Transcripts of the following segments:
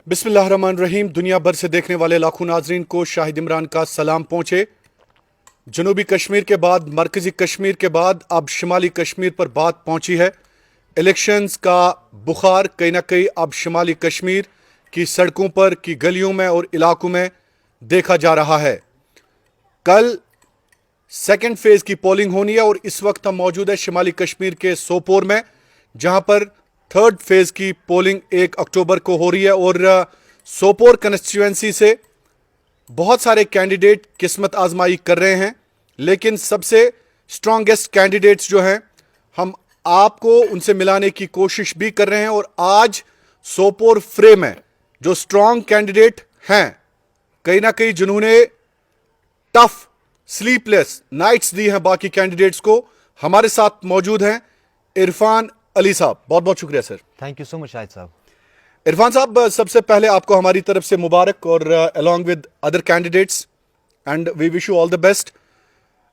बिस्मिल्लाहिर्रहमानिर्रहीम। दुनिया भर से देखने वाले लाखों नाजरीन को शाहिद इमरान का सलाम पहुंचे। जनूबी कश्मीर के बाद, मरकजी कश्मीर के बाद अब शिमाली कश्मीर पर बात पहुंची है। इलेक्शंस का बुखार कहीं ना कहीं अब शिमाली कश्मीर की सड़कों पर, की गलियों में और इलाकों में देखा जा रहा है। कल सेकेंड फेज की पोलिंग होनी है और इस वक्त हम मौजूद है शिमाली कश्मीर के सोपोर में, जहां पर थर्ड फेज की पोलिंग 1 अक्टूबर को हो रही है। और सोपोर कंस्टिट्यूएंसी से बहुत सारे कैंडिडेट किस्मत आजमाई कर रहे हैं, लेकिन सबसे स्ट्रॉन्गेस्ट कैंडिडेट्स जो हैं, हम आपको उनसे मिलाने की कोशिश भी कर रहे हैं। और आज सोपोर फ्रे में जो स्ट्रॉन्ग कैंडिडेट हैं, कहीं ना कहीं जिन्होंने टफ स्लीपलेस नाइट्स दी हैं बाकी कैंडिडेट्स को, हमारे साथ मौजूद हैं इरफान अली साहब। बहुत बहुत शुक्रिया sir. Thank you so much Shahid साहब। इरफान साहब, सबसे पहले आपको हमारी तरफ से मुबारक, और along with other candidates, and we wish you all the best.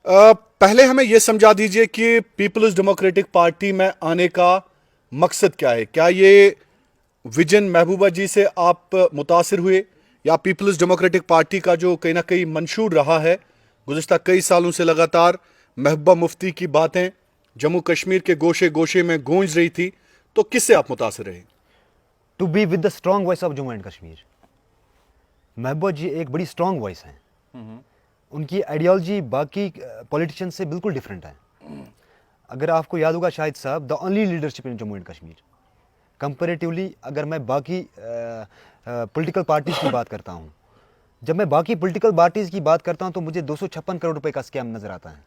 पहले हमें यह समझा दीजिए कि पीपल्स डेमोक्रेटिक पार्टी में आने का मकसद क्या है। क्या ये विजन महबूबा जी से आप मुतासिर हुए, या पीपल्स डेमोक्रेटिक पार्टी का जो कहीं ना कहीं मंशूर रहा है गुज़िश्ता कई सालों से, लगातार महबूबा मुफ्ती की बातें जम्मू कश्मीर के गोशे गोशे में गूंज रही थी, तो किससे आप मुतासिर रहे? To be with the strong voice of Jammu and Kashmir. Mehbooba ji एक बड़ी स्ट्रॉन्ग वॉइस हैं। उनकी आइडियोलॉजी बाकी पॉलिटिशियन से बिल्कुल डिफरेंट है। अगर आपको याद होगा शाहिद साहब, the only leadership in Jammu and Kashmir comparatively, अगर मैं बाकी पॉलिटिकल पार्टीज़ की बात करता हूँ, जब मैं बाकी पॉलिटिकल पार्टीज़ की बात करता हूँ तो मुझे 256 करोड़ रुपए का स्कैम नज़र आता है,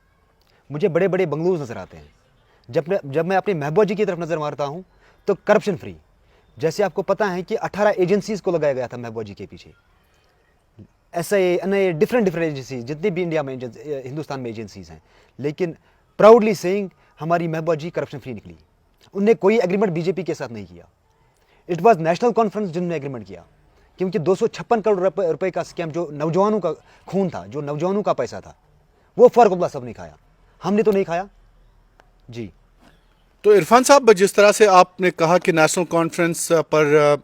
मुझे बड़े बड़े बंगलोज नज़र आते हैं। जब मैं अपनी महबूबा जी की तरफ नज़र मारता हूँ तो करप्शन फ्री। जैसे आपको पता है कि 18 एजेंसीज़ को लगाया गया था महबूबा जी के पीछे, SIA, NIA, डिफरेंट एजेंसीज, जितनी भी इंडिया में हिंदुस्तान में एजेंसीज हैं, लेकिन प्राउडली सेइंग हमारी महबूबा जी करप्शन फ्री निकली। उनने कोई एग्रीमेंट बीजेपी के साथ नहीं किया। इट वाज नेशनल कॉन्फ्रेंस जिन्होंने एग्रीमेंट किया, क्योंकि 256 करोड़ रुपए का स्कैम, जो नौजवानों का खून था, जो नौजवानों का पैसा था, वो फारूक अब्दुल्ला साहब ने खाया, हमने तो नहीं खाया जी। तो इरफान साहब, जिस तरह से आपने कहा कि नेशनल कॉन्फ्रेंस पर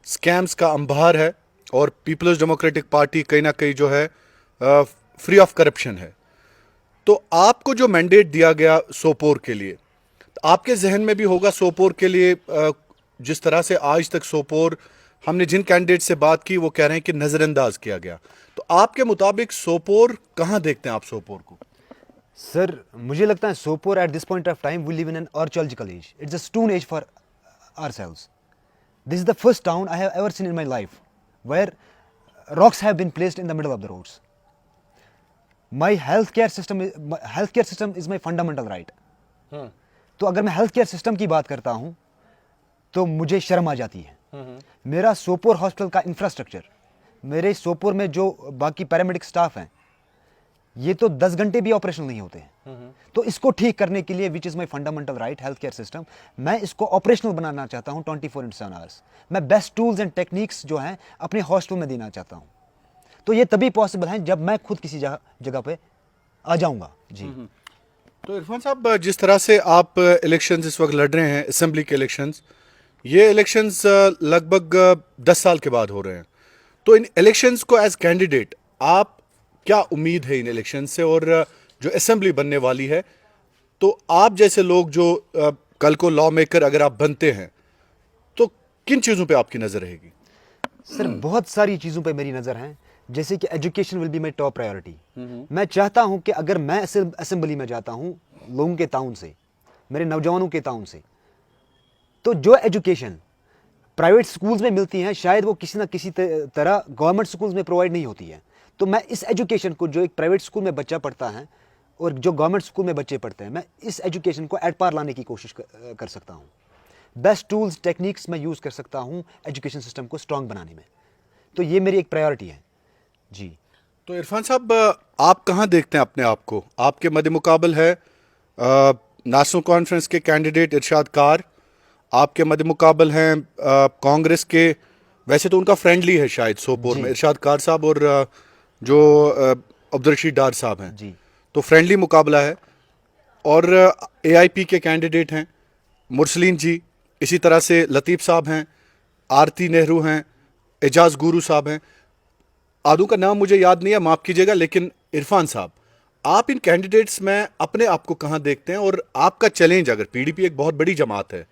स्कैम्स का अंबार है और पीपल्स डेमोक्रेटिक पार्टी कहीं ना कहीं जो है फ्री ऑफ करप्शन है, तो आपको जो मैंडेट दिया गया सोपोर के लिए, तो आपके जहन में भी होगा सोपोर के लिए, जिस तरह से आज तक सोपोर, हमने जिन कैंडिडेट से बात की वो कह रहे हैं कि नज़रअंदाज किया गया, तो आपके मुताबिक सोपोर कहाँ देखते हैं आप सोपोर को? सर, मुझे लगता है Sopore at this point of time we live in an archaeological age. It's a stone age for ourselves. This is the first town I have ever seen in my life where rocks have been placed in the middle of the roads. My healthcare system is my fundamental right. तो अगर मैं health care system की बात करता हूं तो मुझे शर्म आ जाती है। मेरा सोपोर हॉस्पिटल का इंफ्रास्ट्रक्चर, मेरे सोपोर में जो बाकी पैरामेडिक स्टाफ हैं, ये तो 10 घंटे भी ऑपरेशनल नहीं होते हैं। तो इसको ठीक करने के लिए, which is my fundamental right, health care system, मैं इसको ऑपरेशनल बनाना चाहता हूँ 24/7 आवर्स। मैं बेस्ट टूल्स एंड टेक्निक्स जो हैं अपने हॉस्पिटल में देना चाहता हूँ। तो ये तभी पॉसिबल है जब मैं खुद किसी जगह पे आ जाऊँगा जी। तो इरफान साहब, जिस तरह से आप इलेक्शंस इस वक्त लड़ रहे हैं, असेंबली के इलेक्शंस, ये इलेक्शंस लगभग 10 साल के बाद हो रहे हैं, तो इन इलेक्शंस को एज कैंडिडेट आप क्या उम्मीद है इन इलेक्शन से? और जो असेंबली बनने वाली है, तो आप जैसे लोग जो कल को लॉ मेकर अगर आप बनते हैं, तो किन चीज़ों पे आपकी नज़र रहेगी? सर, बहुत सारी चीज़ों पे मेरी नज़र है। जैसे कि education will be my top priority. मैं चाहता हूं कि अगर मैं असेंबली में जाता हूं लोगों के ताउन से, मेरे नौजवानों के ताउन से, तो जो एजुकेशन प्राइवेट स्कूल्स में मिलती हैं, शायद वो किसी ना किसी तरह गवर्नमेंट स्कूल्स में प्रोवाइड नहीं होती है। तो मैं इस एजुकेशन को, जो एक प्राइवेट स्कूल में बच्चा पढ़ता है और जो गवर्नमेंट स्कूल में बच्चे पढ़ते हैं, मैं इस एजुकेशन को एट पार लाने की कोशिश कर सकता हूँ। बेस्ट टूल्स टेक्निक्स मैं यूज़ कर सकता हूँ एजुकेशन सिस्टम को स्ट्रॉन्ग बनाने में। तो ये मेरी एक प्रायोरिटी है जी। तो इरफान साहब, आप कहाँ देखते हैं अपने आप को? आपके मद्दे मुकाबल है नेशनल कॉन्फ्रेंस के कैंडिडेट इरशाद कार, आपके मद्दे मुकाबल हैं कांग्रेस के, वैसे तो उनका फ्रेंडली है शायद सोपोर में, इरशाद कार साहब, और जो अब्दुल रशीद डार साहब हैं जी, तो फ्रेंडली मुकाबला है। और AIP के कैंडिडेट हैं मुरसलीन जी, इसी तरह से लतीफ़ साहब हैं, आरती नेहरू हैं, एजाज गुरु साहब हैं, आदू का नाम मुझे याद नहीं है, माफ कीजिएगा, लेकिन इरफान साहब, आप इन कैंडिडेट्स में अपने आप को कहाँ देखते हैं? और आपका चैलेंज, अगर पीडीपी एक बहुत बड़ी जमात है,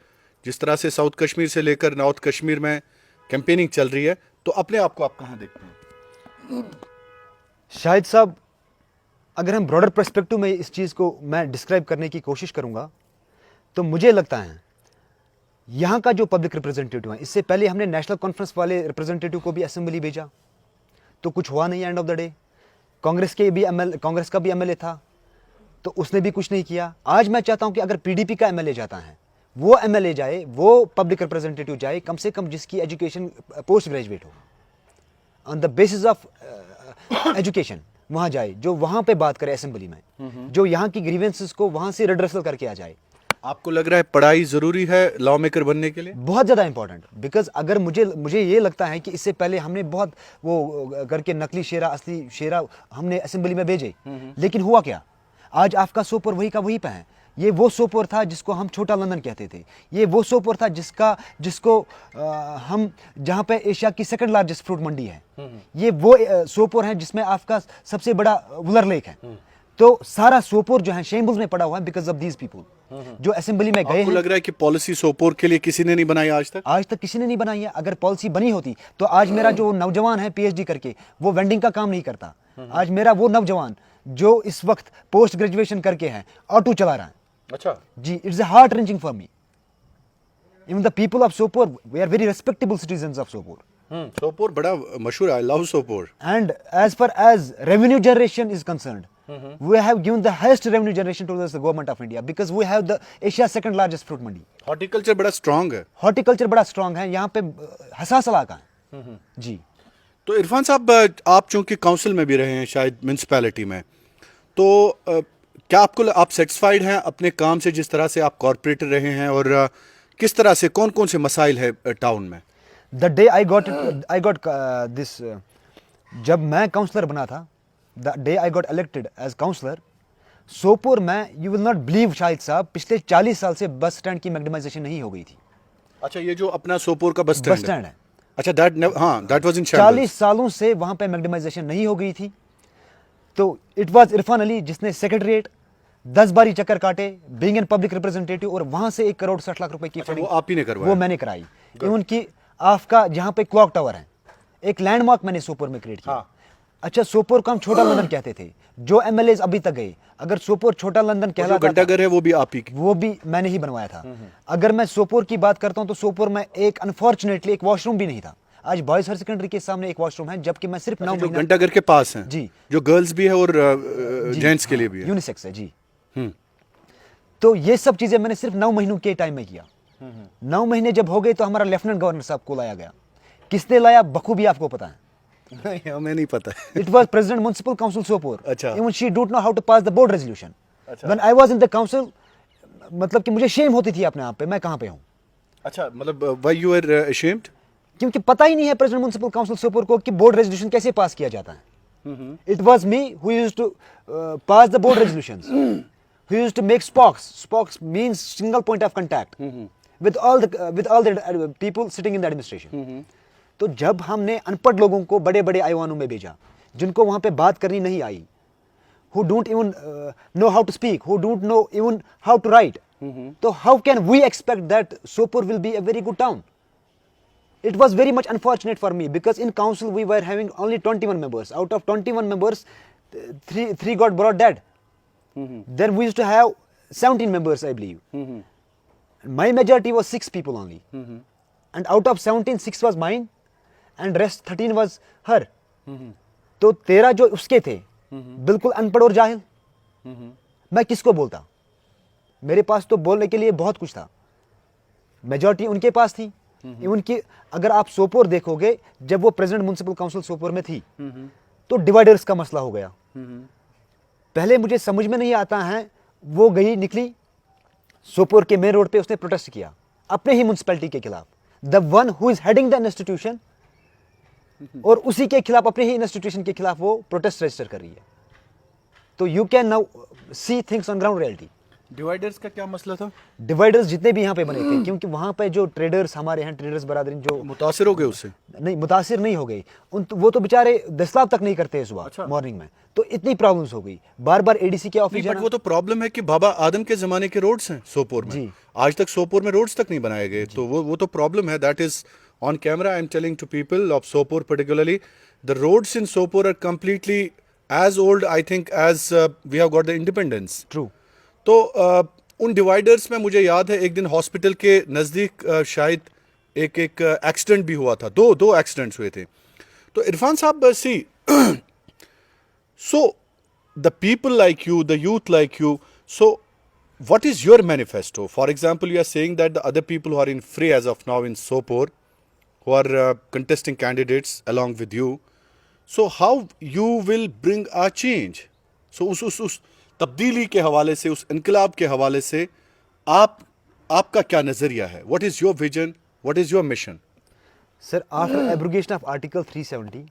जिस तरह से साउथ कश्मीर से लेकर नॉर्थ कश्मीर में कैंपेनिंग चल रही है, तो अपने आप को आप कहाँ देखते हैं? शाहिद साहब, अगर हम ब्रॉडर पर्सपेक्टिव में इस चीज़ को मैं डिस्क्राइब करने की कोशिश करूंगा, तो मुझे लगता है यहाँ का जो पब्लिक रिप्रेजेंटेटिव है, इससे पहले हमने नेशनल कॉन्फ्रेंस वाले रिप्रेजेंटेटिव को भी असेंबली भेजा, तो कुछ हुआ नहीं end of the day. Congress का भी एमएलए था, तो उसने भी कुछ नहीं किया। आज मैं चाहता हूं कि अगर पीडीपी का एमएलए जाता है, वो एमएलए जाए, वो पब्लिक रिप्रेजेंटेटिव जाए, कम से कम जिसकी एजुकेशन पोस्ट ग्रेजुएट हो, on the basis of education वहां जाए, जो वहां पे बात करे असेंबली में, जो यहाँ की ग्रीवेंसेस को वहां से रिड्रेसल करके आ जाए। आपको लग रहा है पढ़ाई जरूरी है लॉ मेकर बनने के लिए? बहुत ज़्यादा इंपॉर्टेंट, बिकॉज अगर मुझे ये लगता है कि इससे पहले हमने बहुत वो करके नकली शेरा असली शेरा हमने असेंबली में भेजे, लेकिन हुआ क्या? आज आपका सोपोर वही का वही पे है। ये वो सोपोर था जिसको हम छोटा लंदन कहते थे, ये वो सोपोर था जिसको हम जहाँ पे एशिया की सेकंड लार्जेस्ट फ्रूट मंडी है, ये वो सोपोर है जिसमें आपका सबसे बड़ा वुलर लेक है। तो सारा सोपोर जो है शेम्बल्स में पड़ा हुआ है बिकॉज ऑफ दीज पीपल जो असेंबली में गए आपको हैं। लग रहा है कि पॉलिसी सोपोर के लिए किसी ने नहीं बनाई आज तक? आज तक किसी ने नहीं बनाई है। अगर पॉलिसी बनी होती तो आज मेरा जो नौजवान है पीएचडी करके, वो वेंडिंग का काम नहीं करता। आज मेरा वो नौजवान जो इस वक्त पोस्ट ग्रेजुएशन करके है, ऑटो चला रहा है। अच्छा जी, it's a heart ranging for me. Even the people of Sopore, we are very respectable citizens of Sopore. Sopore बड़ा मशहूर है, I love Sopore. And as far as revenue generation is concerned, we have given the highest revenue generation to the government of India because we have the Asia's second largest fruit mandi. Horticulture बड़ा strong है। Horticulture बड़ा strong है, यहाँ पे हसास इलाका है। जी। तो इरफान साहब, आप चूंकि काउंसिल में भी रहे हैं, शायद म्यूनसिपैलिटी में, तो क्या आप सेटिस्फाइड हैं अपने काम से, जिस तरह से आप कॉर्पोरेटर रहे हैं, और किस तरह से कौन कौन से मसाइल है टाउन में? The day I got this, जब मैं काउंसलर बना था, the day I got elected as counselor, Sopore में you will not believe Shahid साहब, पिछले 40 साल से बस स्टैंड की मैग्नेमाइजेशन नहीं हो गई थी। अच्छा, ये जो अपना सोपोर का बस बस स्टैंड है, अच्छा, दैट वाज इन 40 सालों से वहां पे मैग्नेमाइजेशन नहीं हो गई थी। तो इट वाज इरफान अली जिसने सेक्रेटरीट 10 बारी चक्कर काटे, बीइंग एन पब्लिक रिप्रेजेंटेटिव, और वहां से 1 करोड़ 60 लाख रुपए की वो आप ही ने करवाया? वो मैंने कराई। इवन की आपका जहाँ पे क्लॉक टावर है, एक लैंडमार्क मैंने सोपोर में क्रिएट किया। अच्छा, सोपोर को हम छोटा लंदन कहते थे, जो एमएलए अभी तक गए, अगर सोपोर छोटा लंदन कहलाता, घंटाघर है वो भी आप ही वो भी मैंने ही बनवाया था। अगर मैं सोपोर की बात करता हूं तो सोपोर में एक अनफॉर्चुनेटली एक वॉशरूम भी नहीं था। आज बॉयज हायर सेकेंडरी के सामने एक वॉशरूम है, जबकि मैं सिर्फ 9 महीने, घंटाघर के पास है जी, जो गर्ल्स भी है और जेंट्स के लिए भी है, यूनिसेक्स है जी। तो ये सब चीजें मैंने सिर्फ 9 महीनों के टाइम में किया। 9 महीने जब हो गए तो हमारा लेफ्टिनेंट गवर्नर साहब को लाया गया। किसने लाया बखूबी आपको पता है? नहीं, हमें नहीं पता। It was President Municipal Council Sopore. अच्छा। Even she don't know how to pass the board resolution. अच्छा। When I was in the council, मतलब कि मुझे शेम होती थी अपने आप पे, मैं कहाँ पे हूँ, अच्छा, मतलब why you are ashamed? क्योंकि पता ही नहीं है प्रेसिडेंट म्युनिसिपल काउंसिल सोपोर को कि बोर्ड रेजोल्यूशन कैसे पास किया जाता है। It was me who used to pass the board resolutions, who used to make SPOCs means single point of contact with all the people sitting in the administration. तो जब हमने अनपढ़ लोगों को बड़े बड़े आईवानों में भेजा, जिनको वहां पे बात करनी नहीं आई, who don't even know how to speak, who don't know even how to write, तो how can we expect that Sopore will be a very good town? It was very much unfortunate for me because in council we were having only 21 members. Out of 21 members, three got brought dead. Then we used to have 17 members, I believe. My majority was 6 people only. And out of 17, 6 was mine and rest 13 was her. तो 13 जो उसके थे, बिल्कुल अनपढ़ और जाहिल, मैं किसको बोलता? मेरे पास तो बोलने के लिए बहुत कुछ था, मेजॉरिटी उनके पास थी। उनकी अगर आप सोपोर देखोगे, जब वो प्रेसिडेंट म्युनिसिपल काउंसिल सोपोर में थी, तो डिवाइडर्स का मसला हो गया। पहले मुझे समझ में नहीं आता है, वो गई निकली सोपोर के मेन रोड पे, उसने प्रोटेस्ट किया अपने ही म्युनिसिपैलिटी के खिलाफ, the one who is heading the institution, और उसी के खिलाफ, अपने ही इंस्टीट्यूशन के खिलाफ वो प्रोटेस्ट रजिस्टर कर रही है। तो you can now see things on ground reality. Dividers का क्या मसला था? डिवाइडर्स जितने भी यहाँ पे बने थे, क्योंकि वहाँ पे जो ट्रेडर्स हमारे हैं, ट्रेडर्स बरादरी जो मुतासिर हो गए उससे? नहीं, मुतासिर नहीं हो गई। वो तो बेचारे दस्तयाब तक नहीं करते सुबह अच्छा। मॉर्निंग में, तो इतनी प्रॉब्लम्स हो गई। बार बार एडीसी के ऑफिस नहीं, बट जाना। वो तो प्रॉब्लम है कि बाबा आदम के जमाने के रोड्स हैं सोपोर में। जी। आज तक सोपोर में रोड्स तक नहीं बनाए गए, तो वो तो प्रॉब्लम है। That is on camera. I am telling to people of Sopore particularly, the roads in Sopore are completely as old I think as we have got the independence. True. तो उन डिवाइडर्स में मुझे याद है एक दिन हॉस्पिटल के नज़दीक शायद एक एक्सीडेंट भी हुआ था। दो एक्सीडेंट्स हुए थे। तो इरफान साहब, सी so the people like you, the youth like you, so what is your manifesto? For example, you are saying that the other people who are in fray as of now in Sopor, who are contesting candidates along with you, so how you will bring a change? So उस तब्दीली के हवाले से, उस इनकलाब के हवाले से आपका क्या नज़रिया है? What is your vision? What is your mission? Sir, after abrogation of article 370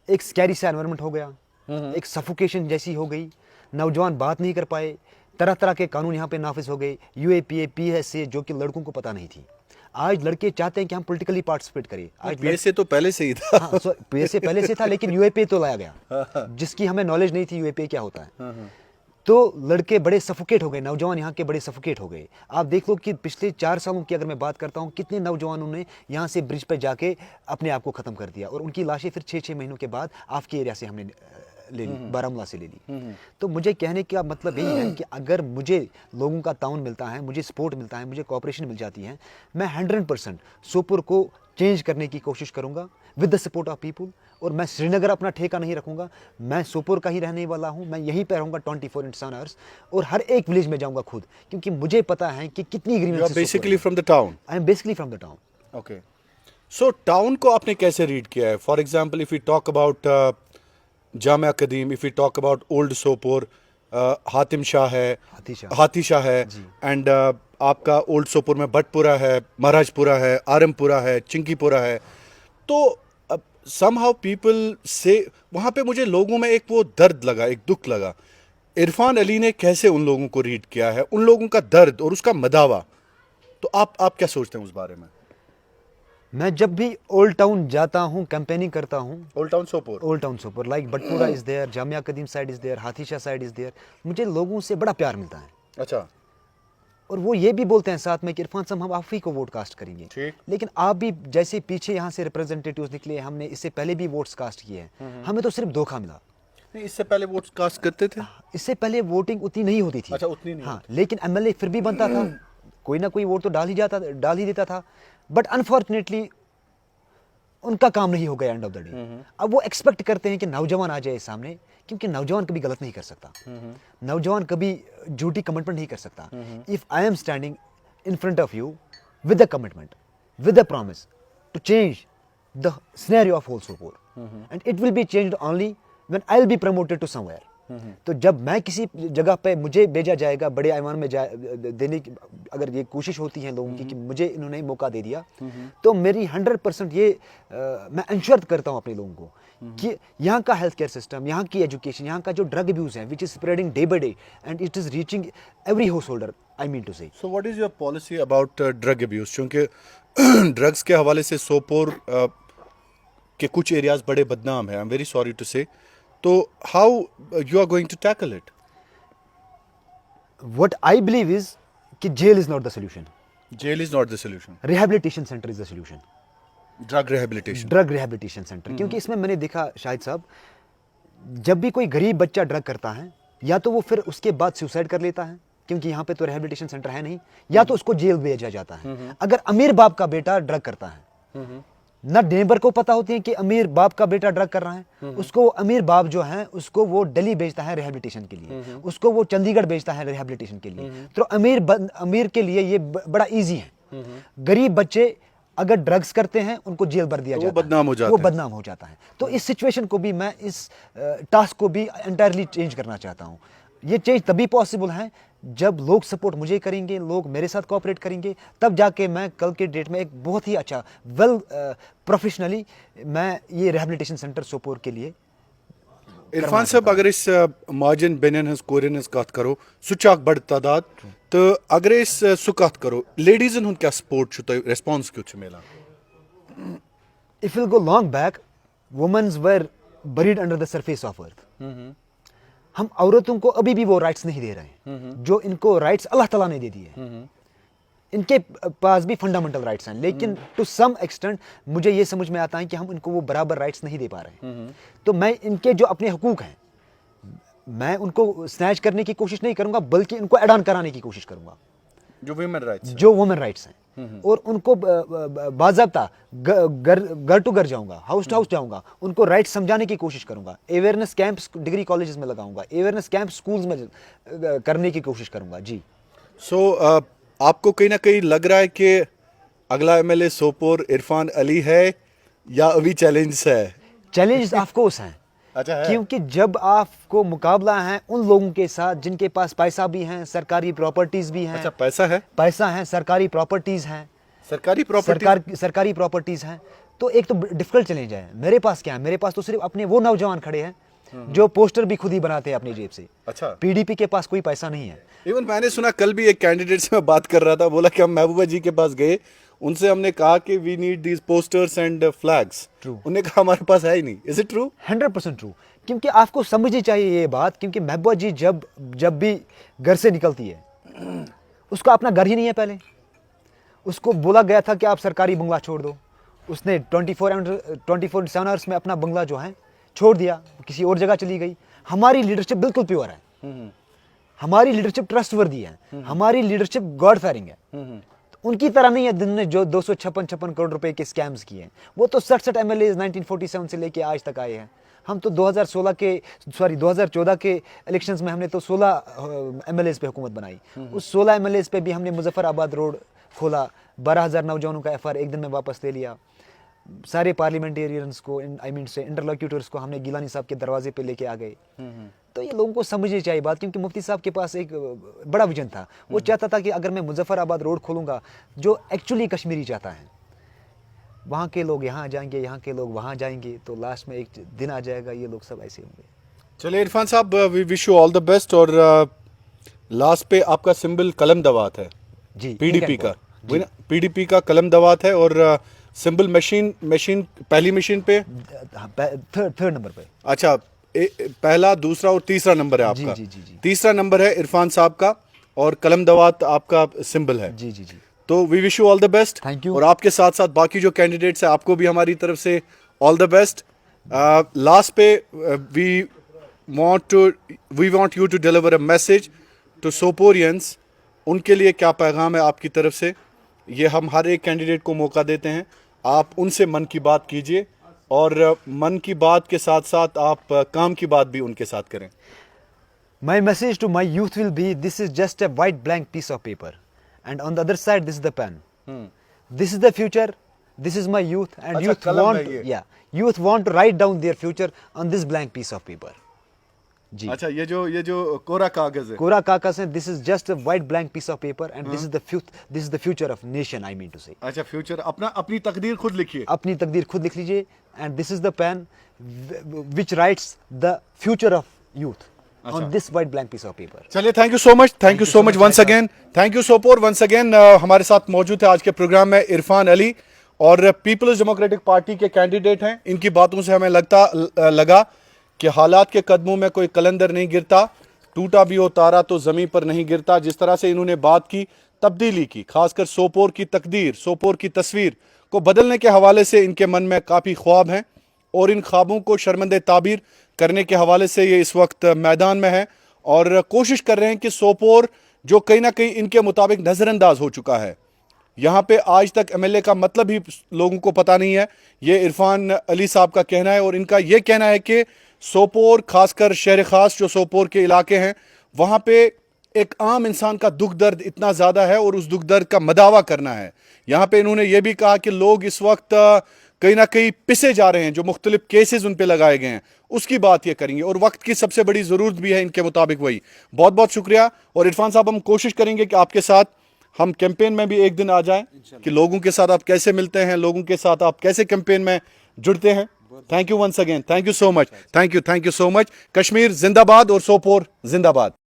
एक स्कैरी सा एनवायरनमेंट हो गया, एक सफोकेशन जैसी हो गई। नौजवान बात नहीं कर पाए, तरह तरह के कानून यहाँ पे नाफिज हो गए, यूएपीए, पीएसए, जो कि लड़कों को पता नहीं थी। आज लड़के चाहते हैं कि हम पॉलिटिकली पार्टिसिपेट करें। आज पीएसए तो पहले से ही था। हाँ, पीएसए पहले से था, लेकिन यूएपीए तो लाया गया, जिसकी हमें नॉलेज नहीं थी यूएपीए क्या होता है। तो लड़के बड़े सफोकेट हो गए, नौजवान यहाँ के बड़े सफोकेट हो गए। आप देख लो कि पिछले 4 सालों की अगर मैं बात करता हूँ, कितने नौजवानों ने यहाँ से ब्रिज पे जाके अपने आप को ख़त्म कर दिया, और उनकी लाशें फिर 6-6 महीनों के बाद आपके एरिया से हमने ले ली, बारामूला से ले ली। तो मुझे कहने का मतलब यही है कि अगर मुझे लोगों का ताउन मिलता है, मुझे सपोर्ट मिलता है, मुझे कोऑपरेशन मिल जाती है, मैं 100% सोपुर को चेंज करने की कोशिश करूंगा with the support of people. और मैं श्रीनगर अपना ठेका नहीं रखूंगा, मैं सोपोर का ही रहने वाला हूं। मैं यहीं पे रहूंगा 24/7 आवर्स, और हर एक विलेज में जाऊंगा खुद, क्योंकि मुझे पता है कि कितनी grievances. Basically from the town. I am basically from the town. Okay, so town को आपने कैसे रीड किया है? For example, if you talk about Jamia Qadeem, if you talk about old Sopore, Hatim Shah है, हाथी शाह है, एंड आपका ओल्ड सोपोर में बटपुरा है, महाराजपुरा है, आरमपुरा है, चिंकीपुरा है। तो somehow people से वहाँ पे मुझे लोगों में एक वो दर्द लगा, एक दुख लगा। इरफान अली ने कैसे उन लोगों को रीड किया है, उन लोगों का दर्द और उसका मदावा, तो आप क्या सोचते हैं उस बारे में? मैं जब भी ओल्ड टाउन जाता हूँ, कैंपेनिंग करता हूँ, old town Sopore like Batpura is there, Jamia Qadeem side is there, Hathishah side is there, मुझे लोगों से बड़ा प्यार मिलता है। अच्छा। और वो ये भी बोलते हैं साथ में कि इरफान साहब, हम आप ही को वोट कास्ट करेंगे। लेकिन आप भी जैसे पीछे यहाँ से रिप्रेजेंटेटिव्स निकले, हमने इससे पहले भी वोट्स कास्ट किए हैं, हमें तो सिर्फ धोखा मिला। नहीं, इससे पहले वोट्स कास्ट करते थे? इससे पहले वोटिंग उतनी नहीं होती थी। अच्छा, उतनी नहीं। हाँ, लेकिन एमएलए फिर भी बनता था, कोई ना कोई वोट तो डाल ही देता था। बट अनफॉर्चुनेटली उनका काम नहीं हो गया एंड ऑफ द डे। अब वो एक्सपेक्ट करते हैं कि नौजवान आ जाए सामने, क्योंकि नौजवान कभी गलत नहीं कर सकता, नौजवान कभी झूठी कमिटमेंट नहीं कर सकता। If I am standing in front of you with the commitment, with the promise to change the scenario of whole Sopore, and it will be changed only when I will be promoted to somewhere. तो जब मैं किसी जगह पे मुझे भेजा जाएगा, बड़े ऐवान में देने की अगर ये कोशिश होती है लोगों की कि मुझे इन्होंने मौका दे दिया, तो मेरी 100% ये मैं इंश्योर करता हूँ अपने लोगों को कि यहाँ का हेल्थ केयर सिस्टम, यहाँ की एजुकेशन, यहाँ का जो ड्रग अब्यूज़ है which is spreading day by day and it is reaching every house holder, I mean to say. So what is your policy about drug abuse? क्योंकि drugs के हवाले से सोपोर के कुछ एरियाज बड़े बदनाम हैं, I am very sorry to say. तो how you are going to tackle it? What I believe is कि jail is not the solution. Jail is not the solution. Rehabilitation centre is the solution. Drug rehabilitation. Drug rehabilitation centre, क्योंकि इसमें मैंने देखा शाहिद साहब, जब भी कोई गरीब बच्चा ड्रग करता है, या तो वो फिर उसके बाद सुसाइड कर लेता है, क्योंकि यहाँ पे तो रिहैबिलिटेशन सेंटर है नहीं, या तो उसको जेल भेजा जाता है। अगर अमीर बाप का बेटा ड्रग करता है, ना नेबर को पता होती है कि अमीर बाप का बेटा ड्रग कर रहा है, उसको अमीर बाप जो है उसको वो दिल्ली भेजता है रिहैबिलिटेशन के लिए, उसको वो चंडीगढ़ भेजता है रिहैबिलिटेशन के लिए। तो अमीर के लिए ये बड़ा इजी है। गरीब बच्चे अगर ड्रग्स करते हैं, उनको जेल भर दिया जाता है, वो बदनाम हो जाता है। तो इस सिचुएशन को भी मैं, इस टास्क को भी एंटायरली चेंज करना चाहता हूँ। ये चेंज तभी पॉसिबल है जब लोग सपोर्ट मुझे करेंगे, लोग मेरे साथ कोऑपरेट करेंगे, तब जाके मैं कल के डेट में एक बहुत ही अच्छा प्रोफेशनली मैं ये रिहैबिलिटेशन सेंटर सोपोर के लिए इरफान साहब अगर इस मार्जिन बेनियन हज कोरियन हज कत करो सह बड़ तादाद तो अगर इस सह कत करो लेडीजन हुंद क्या सपोर्ट छु तोय रेस्पॉन्स क्यों छु मिलान If you'll go long back, women were buried under the surface of earth. हम औरतों को अभी भी वो राइट्स नहीं दे रहे हैं जो इनको राइट्स अल्लाह ताला ने दे दिए। इनके पास भी फंडामेंटल राइट्स हैं, लेकिन टू सम एक्सटेंट मुझे ये समझ में आता है कि हम इनको वो बराबर राइट्स नहीं दे पा रहे हैं। तो मैं इनके जो अपने हुकूक हैं मैं उनको स्नैच करने की कोशिश नहीं करूंगा, बल्कि इनको एड ऑन कराने की कोशिश करूंगा। जो वुमेन राइट्स हैं और उनको बाज़ाब्ता घर टू घर जाऊंगा, हाउस टू हाउस जाऊंगा, उनको राइट्स समझाने की कोशिश करूंगा। अवेयरनेस कैंप्स डिग्री कॉलेजेस में लगाऊंगा, अवेयरनेस कैंप स्कूल्स में करने की कोशिश करूंगा जी। सो आपको कहीं ना कहीं लग रहा है कि अगला एमएलए सोपोर इरफान अली है या अभी चैलेंज है? चैलेंज ऑफ कोर्स हैं। अच्छा है। क्योंकि जब आपको मुकाबला है उन लोगों के साथ जिनके पास पैसा भी है, सरकारी प्रॉपर्टीज भी हैं। अच्छा पैसा है, सरकारी प्रॉपर्टीज हैं, सरकारी प्रॉपर्टीज हैं, तो एक तो डिफिकल्ट चैलेंज है। मेरे पास क्या है, मेरे पास तो सिर्फ अपने वो नौजवान खड़े हैं जो पोस्टर भी खुद ही बनाते हैं अपनी जेब से। अच्छा, पीडीपी के पास कोई पैसा नहीं है। इवन मैंने सुना कल भी एक कैंडिडेट से मैं बात कर रहा था, बोला कि हम महबूबा जी के पास गए, उनसे हमने कहा कि we need these posters and flags. True. उन्होंने कहा हमारे पास है ही नहीं। Is it true? 100% ट्रू। क्योंकि आपको समझनी चाहिए ये बात, क्योंकि महबूबा जी जब भी घर से निकलती है उसका अपना घर ही नहीं है। पहले उसको बोला गया था कि आप सरकारी बंगला छोड़ दो, उसने 24/7 आवर्स में अपना बंगला जो है छोड़ दिया, किसी और जगह चली गई। हमारी लीडरशिप बिल्कुल प्योर है, हमारी लीडरशिप ट्रस्टवर्दी है, हमारी लीडरशिप गॉड फेयरिंग है। उनकी तरह नहीं है जिनने जो 256 करोड़ रुपए के स्कैम्स किए हैं। वो तो 67 एमएलए 1947 से लेके आज तक आए हैं। हम तो 2014 के इलेक्शंस में हमने तो 16 एमएलए पे हुकूमत बनाई। उस 16 एमएलए पे भी हमने मुजफ्फराबाद रोड खोला, 12,000 नौजवानों का एफआईआर एक दिन में वापस ले लिया। सारे पार्लियामेंटेरियंस को इंटरलोक्यूटर्स को हमने गिलानी साहब के दरवाजे पे लेके आ गए। तो ये लोगों को समझनी चाहिए बात, क्योंकि मुफ्ती साहब के पास एक बड़ा विजन था। वो चाहता था कि अगर मैं मुजफ्फराबाद रोड खोलूंगा, जो एक्चुअली कश्मीरी चाहता है, वहाँ के लोग यहाँ जाएंगे, यहाँ के लोग वहाँ जाएंगे, तो लास्ट में एक दिन आ जाएगा ये लोग सब ऐसे होंगे। चलिए Irfan sahab, we wish you all the best. और लास्ट पे आपका सिंबल कलम दवात है जी, पीडीपी का कलम दवात है, और सिंबल मशीन पहली मशीन पे थर्ड नंबर पे। अच्छा, पहला, दूसरा और तीसरा नंबर है आपका। जी। तीसरा नंबर है इरफान साहब का और कलम दवात आपका सिंबल है। जी। तो we wish you all the best. Thank you. और आपके साथ साथ बाकी जो कैंडिडेट्स हैं आपको भी हमारी तरफ से ऑल द बेस्ट। लास्ट पे we want you to deliver a message to Soporians. उनके लिए क्या पैगाम है आपकी तरफ से? ये हम हर एक कैंडिडेट को मौका देते हैं, आप उनसे मन की बात कीजिए, और मन की बात के साथ साथ आप काम की बात भी उनके साथ करें। My message to my youth will be, this is just a white blank piece of paper, and on the other side this is the pen. This is the future, this is my youth, and अच्छा, youth want to write down their future on this blank piece of paper. जी। अच्छा, ये जो कोरा कागज है, कोरा कागज है, this is just a white blank piece of paper, and this is the future of nation, I mean to say. अच्छा, future अपनी तकदीर खुद लिखिए, अपनी तकदीर खुद लिख लीजिए, and this is the pen which writes the future of youth on this white blank piece of paper. चलिए, thank you so much once again. Thank you Sopore once again. हमारे साथ मौजूद है आज के प्रोग्राम में इरफान अली, और पीपल्स डेमोक्रेटिक पार्टी के कैंडिडेट हैं। इनकी बातों से हमें लगा कि हालात के कदमों में कोई कलंदर नहीं गिरता, टूटा भी हो तारा तो ज़मीन पर नहीं गिरता। जिस तरह से इन्होंने बात की, तब्दीली की, खासकर सोपोर की तकदीर, सोपोर की तस्वीर को बदलने के हवाले से इनके मन में काफ़ी ख्वाब हैं, और इन ख्वाबों को शर्मंदे ताबीर करने के हवाले से ये इस वक्त मैदान में है, और कोशिश कर रहे हैं कि सोपोर जो कहीं ना कहीं इनके मुताबिक नज़रअंदाज हो चुका है, यहाँ पे आज तक एमएलए का मतलब ही लोगों को पता नहीं है, ये इरफान अली साहब का कहना है। और इनका ये कहना है कि सोपोर, खासकर शहर ख़ास जो सोपोर के इलाके हैं, वहाँ पे एक आम इंसान का दुख दर्द इतना ज़्यादा है, और उस दुख दर्द का मदावा करना है। यहाँ पे इन्होंने ये भी कहा कि लोग इस वक्त कहीं ना कहीं पिसे जा रहे हैं, जो मुख्तलिफ केसेस उन पे लगाए गए हैं, उसकी बात ये करेंगे, और वक्त की सबसे बड़ी ज़रूरत भी है इनके मुताबिक वही। बहुत बहुत शुक्रिया। और इरफान साहब, हम कोशिश करेंगे कि आपके साथ हम कैंपेन में भी एक दिन आ जाएं, कि लोगों के साथ आप कैसे मिलते हैं, लोगों के साथ आप कैसे कैंपेन में जुड़ते हैं। Thank you once again, thank you so much, thank you so much. Kashmir जिंदाबाद और सोपोर जिंदाबाद।